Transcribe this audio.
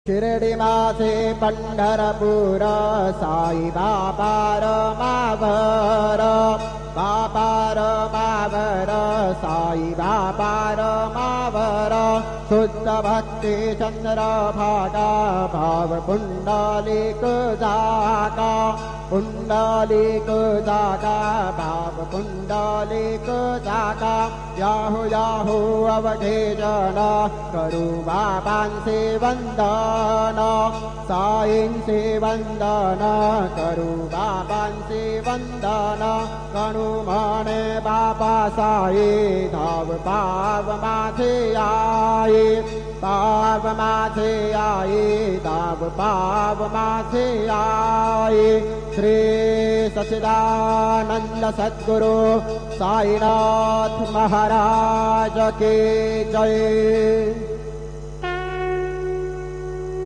शिरडी माझे पंढरपूर साई बाबा रमावर बाबा रमावर साई बाबा रमावर शुद्ध भक्ती चंद्र भागा भाव पुंडलिक जागा पुंडलिक जागा भाव पुंडलिक जागा याहू याहू अवघे जन करू बाबांचे वंदन साईंचे वंदन करू बाबांचे वंदन कणू म्हणे बाबा साई धाव पाव माझे आई पाव माझे आई धाव पाव माझे आई श्री सच्चिदानंद सद्गुरु साईनाथ महाराज की जय।